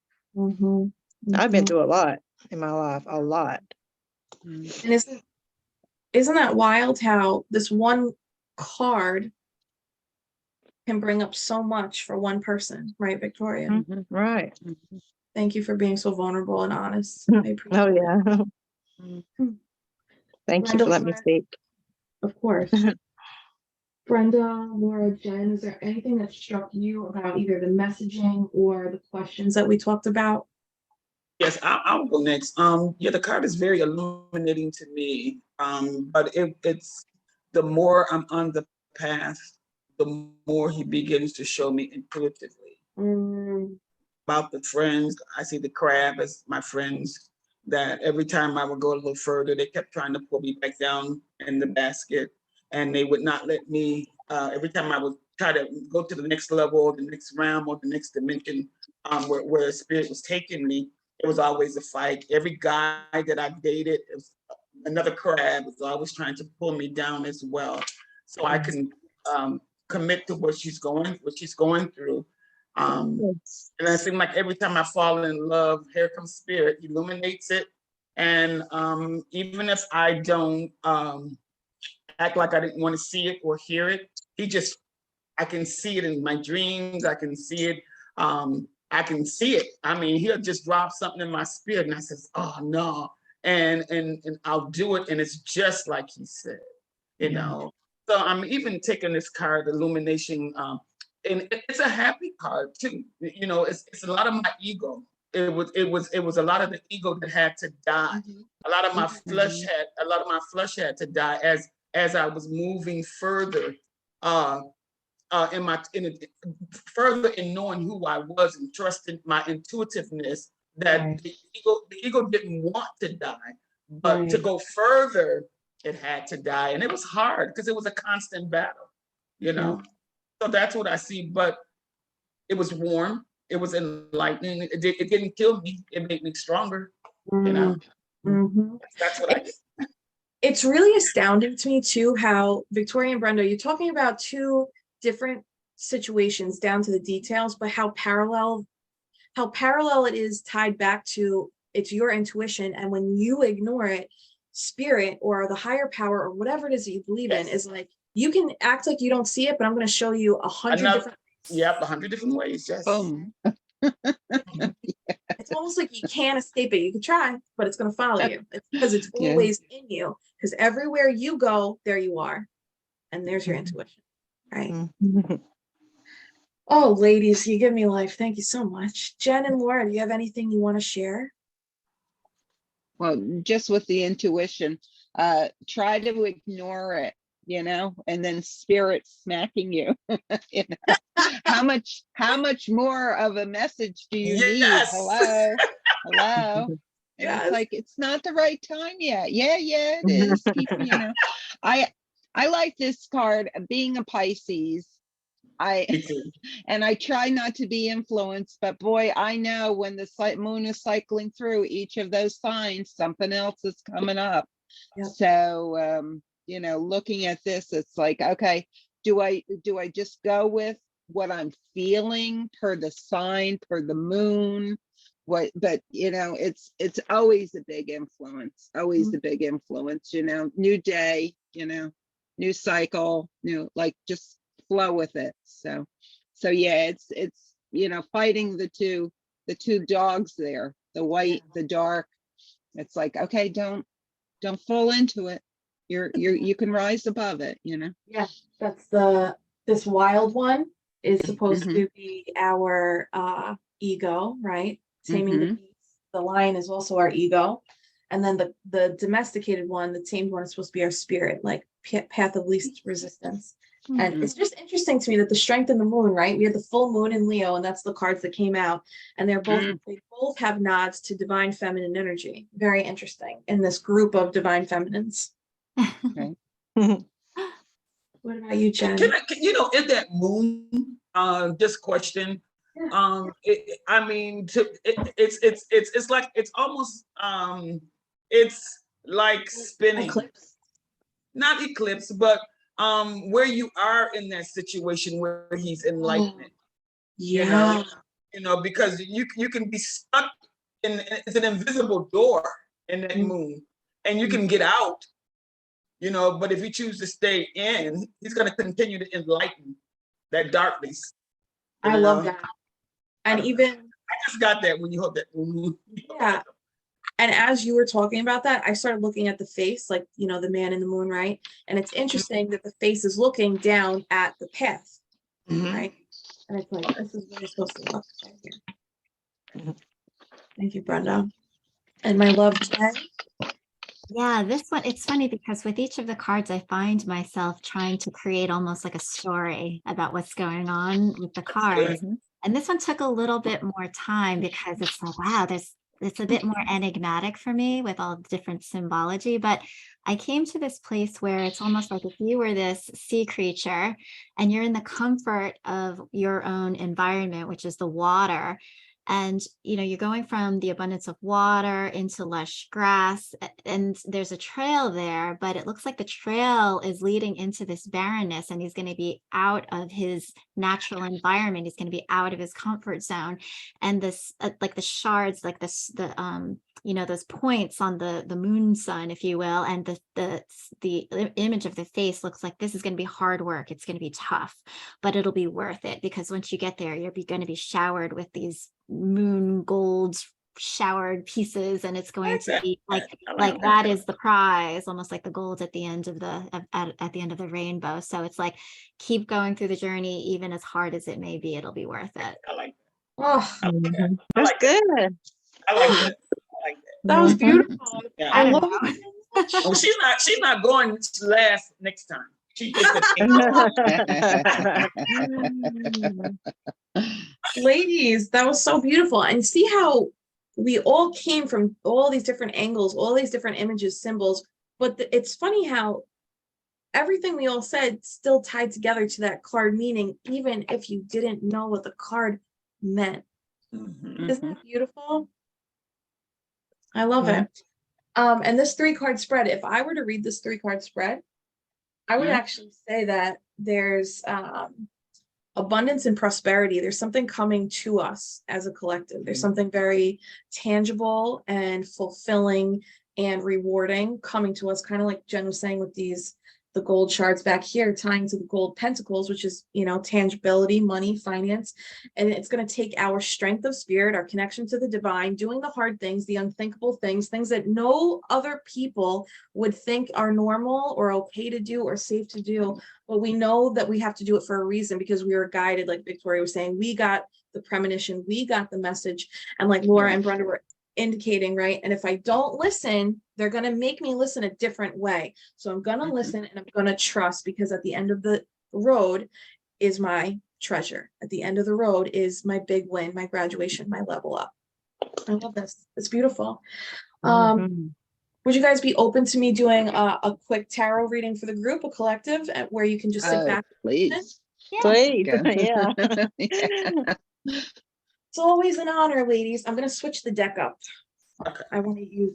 I've been through a lot in my life, a lot. And isn't that wild how this one card can bring up so much for one person, right, Victoria? Right. Thank you for being so vulnerable and honest. I appreciate Oh, yeah. Thank you Brenda, for letting me speak. Of course. Brenda, Laura, Jen, is there anything that struck you about either the messaging or the questions that we talked about? Yes, I'll go next. Yeah, the card is very illuminating to me. But it's the more I'm on the path, the more he begins to show me intuitively about the friends. I see the crab as my friends, that every time I would go a little further, they kept trying to pull me back down in the basket, and they would not let me. Every time I would try to go to the next level, or the next realm, or the next dimension, where spirit was taking me, it was always a fight. Every guy that I dated, it was another crab, was always trying to pull me down as well, so I can commit to what she's going through. And it seems like every time I fall in love, here comes spirit, illuminates it. And even if I don't act like I didn't want to see it or hear it, I can see it in my dreams. I can see it. I can see it. I mean, he'll just drop something in my spirit, and I says, "Oh no," and I'll do it, and it's just like he said, you know. So I'm even taking this card, Illumination, and it's a happy card too. You know, it's a lot of my ego. It was a lot of the ego that had to die. A lot of my flesh had to die as I was moving further. Further in knowing who I was and trusting my intuitiveness, that the ego didn't want to die, but to go further, it had to die. And it was hard because it was a constant battle, you know. So that's what I see. But it was warm, it was enlightening, it didn't kill me, it made me stronger, you know. That's what I did. It's really astounding to me too how Victoria and Brenda, you're talking about two different situations down to the details, but how parallel it is tied back to it's your intuition, and when you ignore it, spirit or the higher power or whatever it is that you believe in is like, You can act like you don't see it, but I'm going to show you 100 Another- different. Yep, 100 different ways. Yes. Boom. It's almost like you can't escape it. You can try, but it's going to follow you. It's because it's Yeah. always in you. Because everywhere you go, there you are. And there's your intuition, right? Oh, ladies, you give me life. Thank you so much. Jen and Laura, do you have anything you want to share? Well, just with the intuition, try to ignore it, you know, and then spirit smacking you. You know? How much more of a message do you need? Yes. Hello, hello. And Yes. it's like, it's not the right time yet. Yeah, it is. Keep, you know, I like this card. Being a Pisces, and I try not to be influenced, but boy, I know when the moon is cycling through each of those signs, something else is coming up. Yep. So, you know, looking at this, it's like, okay, do I just go with what I'm feeling per the sign, per the moon? But you know, it's always a big influence, always a big influence, you know, new day, you know, new cycle, like just flow with it. So yeah, it's you know, fighting the two dogs there, the white, the dark. It's like, okay, don't fall into it. You can rise above it, you know. Yeah, that's this wild one is supposed to be our ego, right? Taming the beast. The lion is also our ego. And then the domesticated one, the tamed one, is supposed to be our spirit, like path of least resistance. And it's just interesting to me that the strength in the moon, right? We had the full moon in Leo, and that's the cards that came out. And they both have nods to divine feminine energy. Very interesting in this group of divine feminines. Okay. What about you, Jen? You know, in that moon, this question, I mean, it's like, it's almost, it's like spinning. Eclipse. Not eclipse, but where you are in that situation where he's enlightenment. Yeah. You know, because you can be stuck in, it's an invisible door in that moon, and you can get out. You know, but if you choose to stay in, he's going to continue to enlighten that darkness. I love that. And even I just got that when you hooked that. Yeah. And as you were talking about that, I started looking at the face, like, you know, the man in the moon, right? And it's interesting that the face is looking down at the path, right? And it's like, this is what it's supposed to look right here. Thank you, Brenda. And my love, Jen. Yeah, this one, it's funny because with each of the cards, I find myself trying to create almost like a story about what's going on with the cards. And this one took a little bit more time because it's like, wow, it's a bit more enigmatic for me with all the different symbology. But I came to this place where it's almost like if you were this sea creature and you're in the comfort of your own environment, which is the water. And, you know, you're going from the abundance of water into lush grass, and there's a trail there, but it looks like the trail is leading into this barrenness, and he's going to be out of his natural environment. He's going to be out of his comfort zone. And this, like the shards, like this, you know, those points on the moon sun, if you will, and the image of the face looks like this is going to be hard work. It's going to be tough, but it'll be worth it, because once you get there, you're going to be showered with these moon gold showered pieces, and it's going to be like that is the prize, almost like the gold at the end of at the end of the rainbow. So it's like, keep going through the journey, even as hard as it may be, it'll be worth it. I like Oh, That's good. I like that. that was beautiful. Yeah. I I love don't know. it. Oh, she's not going last next time. She takes Ladies, that was so beautiful. And see how we all came from all these different angles, all these different images, symbols. But it's funny how everything we all said still tied together to that card meaning, even if you didn't know what the card meant. Isn't that beautiful? I love it. And this 3-card spread, if I were to read this 3-card spread, I would actually say that there's abundance and prosperity. There's something coming to us as a collective. There's something very tangible and fulfilling and rewarding coming to us, kind of like Jen was saying with these the gold shards back here tying to the gold pentacles, which is, you know, tangibility, money, finance. And it's going to take our strength of spirit, our connection to the divine, doing the hard things, the unthinkable things, things that no other people would think are normal or okay to do or safe to do. But we know that we have to do it for a reason, because we were guided, like Victoria was saying, we got the premonition, we got the message. And like Laura and Brenda were indicating, right? And if I don't listen, they're going to make me listen a different way. So I'm going to listen and I'm going to trust, because at the end of the road is my treasure. At the end of the road is my big win, my graduation, my level up. I love this. It's beautiful. Would you guys be open to me doing a quick tarot reading for the group, a collective, where you can just sit back? Please. Please, Go. yeah. It's always an honor, ladies. I'm going to switch the deck up. Okay. I want to use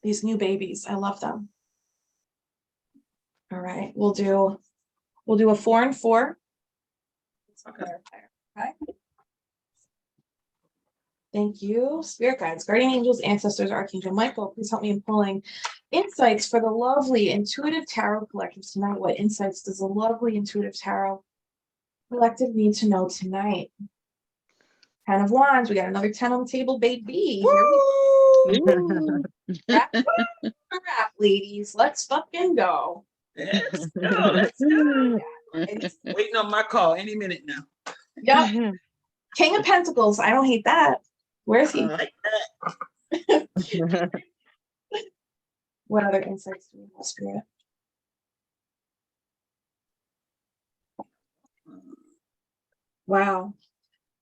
these new babies. I love them. All right, we'll do a 4 and 4. Okay. Thank you. Spirit guides, guardian angels, ancestors, Archangel Michael, please help me in pulling insights for the lovely intuitive tarot collective tonight. What insights does the lovely intuitive tarot collective need to know tonight? 10 of Wands. We got another 10 on the table, baby. Wrap, ladies. Let's fucking go. Let's go. Let's go. Waiting on my call any minute now. Yep. King of Pentacles. I don't hate that. Where's he? Like that. What other insights do we have, Spirit? Wow.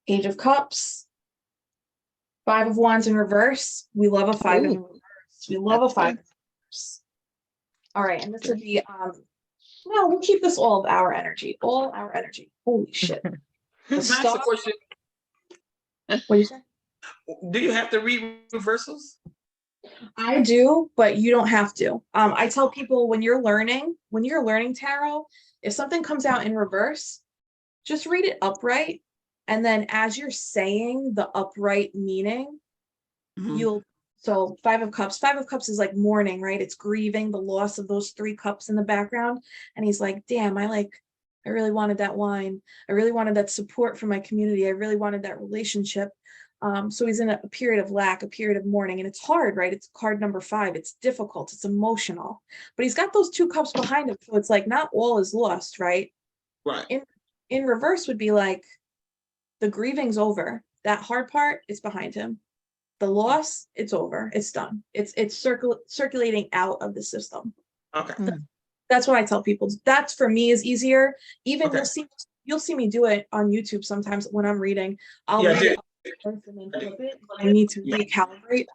Page of Cups. 5 of Wands in reverse. We love a 5 in reverse. We love a 5 in reverse. All right, and this would be no, we'll keep this all of our energy. All our energy. Holy shit. That's a question. What do you say? Do you have to read reversals? I do, but you don't have to. I tell people when you're learning tarot, if something comes out in reverse, just read it upright. And then as you're saying the upright meaning, so 5 of Cups is like mourning, right? It's grieving the loss of those 3 cups in the background. And he's like, damn, I really wanted that wine. I really wanted that support from my community. I really wanted that relationship. So he's in a period of lack, a period of mourning, and it's hard, right? It's card number 5. It's difficult. It's emotional, but he's got those 2 cups behind him. So it's like, not all is lost, right? Right. In reverse would be like, the grieving's over. That hard part is behind him. The loss, it's over. It's done. It's circulating out of the system. Okay. That's what I tell people. That's for me is easier. Even Okay. you'll see me do it on YouTube sometimes when I'm reading. I'll read it and then flip it when I need to recalibrate.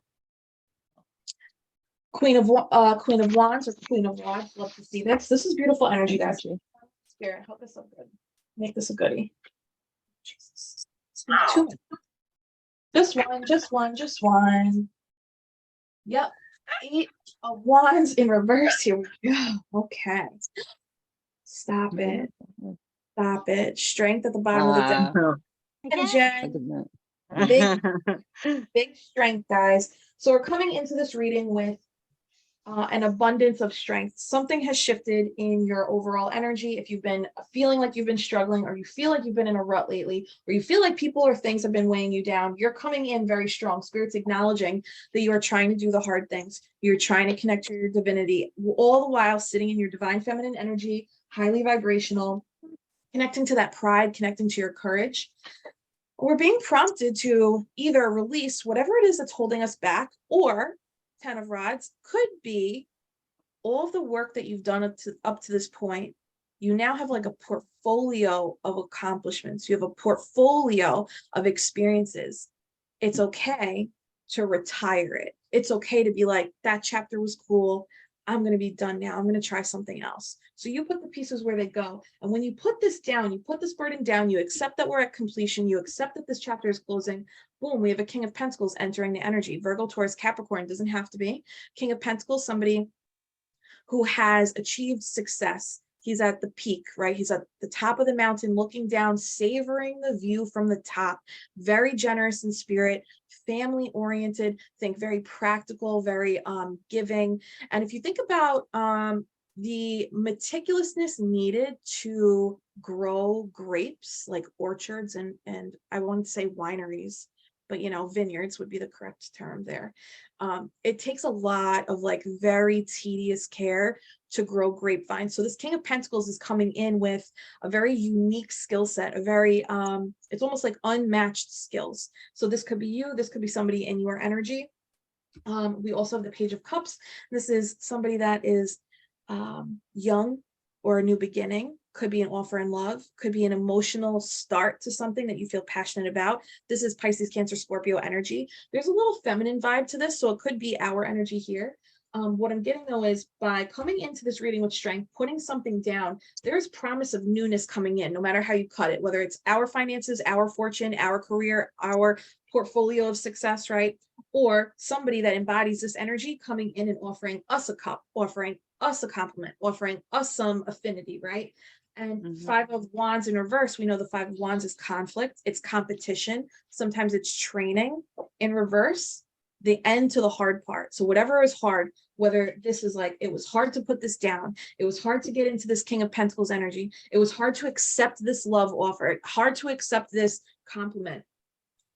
Queen of Wands or Queen of Wands. Love to see this. This is beautiful energy, guys. Spirit, help us so good. Make this a goodie. Jesus. Wow. Just one. Yep. 8 of Wands in reverse. Here we go. Okay. Stop it. Strength at the bottom of the deck. And Jen, big strength, guys. So we're coming into this reading with an abundance of strength. Something has shifted in your overall energy. If you've been feeling like you've been struggling, or you feel like you've been in a rut lately, or you feel like people or things have been weighing you down, you're coming in very strong. Spirit's acknowledging that you are trying to do the hard things. You're trying to connect to your divinity, all the while sitting in your divine feminine energy, highly vibrational, connecting to that pride, connecting to your courage. We're being prompted to either release whatever it is that's holding us back, or 10 of Rods could be all of the work that you've done up to this point. You now have like a portfolio of accomplishments. You have a portfolio of experiences. It's okay to retire it. It's okay to be like, that chapter was cool. I'm going to be done now. I'm going to try something else. So you put the pieces where they go. And when you put this down, you put this burden down, you accept that we're at completion, you accept that this chapter is closing. Boom, we have a King of Pentacles entering the energy. Virgo, Taurus, Capricorn, doesn't have to be. King of Pentacles, somebody who has achieved success. He's at the peak, right? He's at the top of the mountain, looking down, savoring the view from the top. Very generous in spirit, family oriented, think very practical, very giving. And if you think about the meticulousness needed to grow grapes, like orchards and I won't say wineries, but vineyards would be the correct term there. It takes a lot of like very tedious care to grow grapevines. So this King of Pentacles is coming in with a very unique skill set, a very it's almost like unmatched skills. So this could be you, this could be somebody in your energy. We also have the Page of Cups. This is somebody that is young or a new beginning, could be an offer in love, could be an emotional start to something that you feel passionate about. This is Pisces, Cancer, Scorpio energy. There's a little feminine vibe to this, so it could be our energy here. What I'm getting though is by coming into this reading with strength, putting something down, there's promise of newness coming in, no matter how you cut it, whether it's our finances, our fortune, our career, our portfolio of success, right? Or somebody that embodies this energy coming in and offering us a cup, offering us a compliment, offering us some affinity, right? And Five of Wands in reverse, we know the Five of Wands is conflict, it's competition, sometimes it's training. In reverse, the end to the hard part. So whatever is hard, whether this is like, it was hard to put this down, it was hard to get into this King of Pentacles energy, it was hard to accept this love offer, hard to accept this compliment.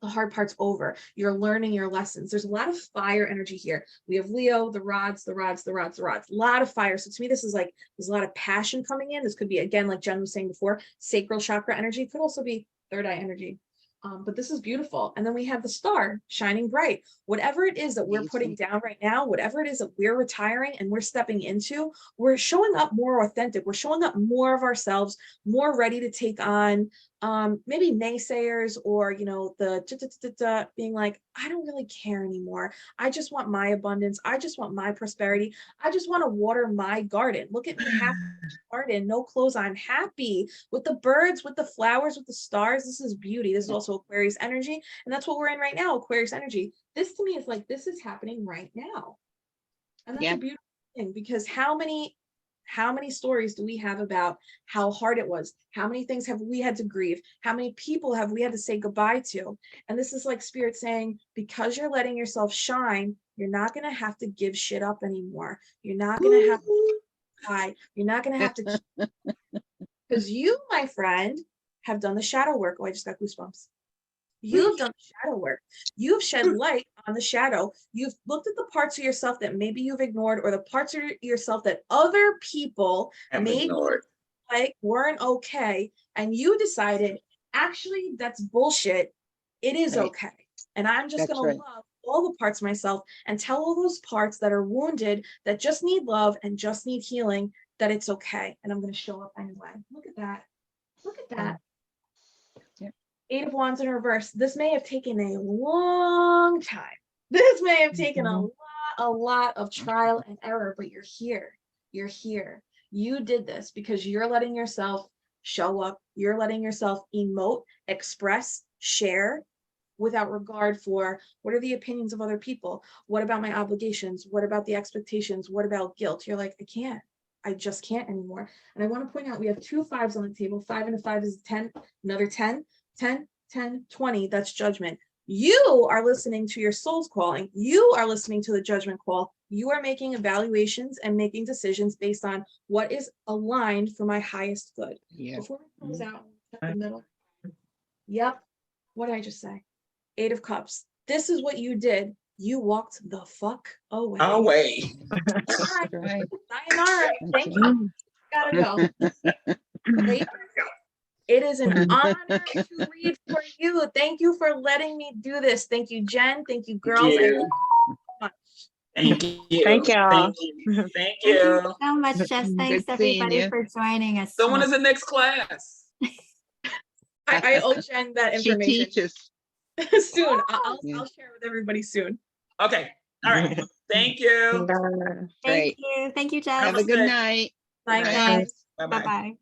The hard part's over. You're learning your lessons. There's a lot of fire energy here. We have Leo, the rods, the rods, the rods, the rods, a lot of fire. So to me, this is like, there's a lot of passion coming in. This could be, again, like Jen was saying before, sacral chakra energy. It could also be third eye energy. But this is beautiful. And then we have the star shining bright. Whatever it is that we're putting down right now, whatever it is that we're retiring and we're stepping into, we're showing up more authentic. We're showing up more of ourselves, more ready to take on maybe naysayers or, the being like, I don't really care anymore. I just want my abundance. I just want my prosperity. I just want to water my garden. Look at me, half garden, no clothes. I'm happy with the birds, with the flowers, with the stars. This is beauty. This is also Aquarius energy. And that's what we're in right now, Aquarius energy. This to me is like, this is happening right now. And that's a beautiful thing, because how many stories do we have about how hard it was? How many things have we had to grieve? How many people have we had to say goodbye to? And this is like Spirit saying, because you're letting yourself shine, you're not going to have to give shit up anymore. You're not going to have to cry. You're not going to have to, because you, my friend, have done the shadow work. Oh, I just got goosebumps. You have done shadow work. You've shed light on the shadow. You've looked at the parts of yourself that maybe you've ignored, or the parts of yourself that other people maybe like weren't okay. And you decided, actually, that's bullshit. It is okay. And I'm just going to love all the parts of myself and tell all those parts that are wounded, that just need love and just need healing, that it's okay. And I'm going to show up anyway. Look at that. Look at that. Eight of Wands in reverse. This may have taken a long time. This may have taken a lot of trial and error, but you're here. You're here. You did this because you're letting yourself show up. You're letting yourself emote, express, share without regard for what are the opinions of other people? What about my obligations? What about the expectations? What about guilt? You're like, I can't. I just can't anymore. And I want to point out, we have 2 5s on the table. 5 and a 5 is 10, another 10. 10, 10, 20, that's judgment. You are listening to your soul's calling. You are listening to the judgment call. You are making evaluations and making decisions based on what is aligned for my highest good. Before we close out, check the middle. Yep. What did I just say? 8 of Cups. This is what you did. You walked the fuck away. All right. Sayonara. Thank you. Gotta go. It is an honor to read for you. Thank you for letting me do this. Thank you, Jen. Thank you, girls. Thank you. Thank you. Thank y'all. Thank you. So much, Jess. Thanks everybody for joining us. So when is the next class? I owe Jen that information. She teaches. Soon. I'll share with everybody soon. Okay. All right. Thank you. Thank you. Thank you, Jess. Have a good night. Bye, guys. Bye-bye. Bye-bye.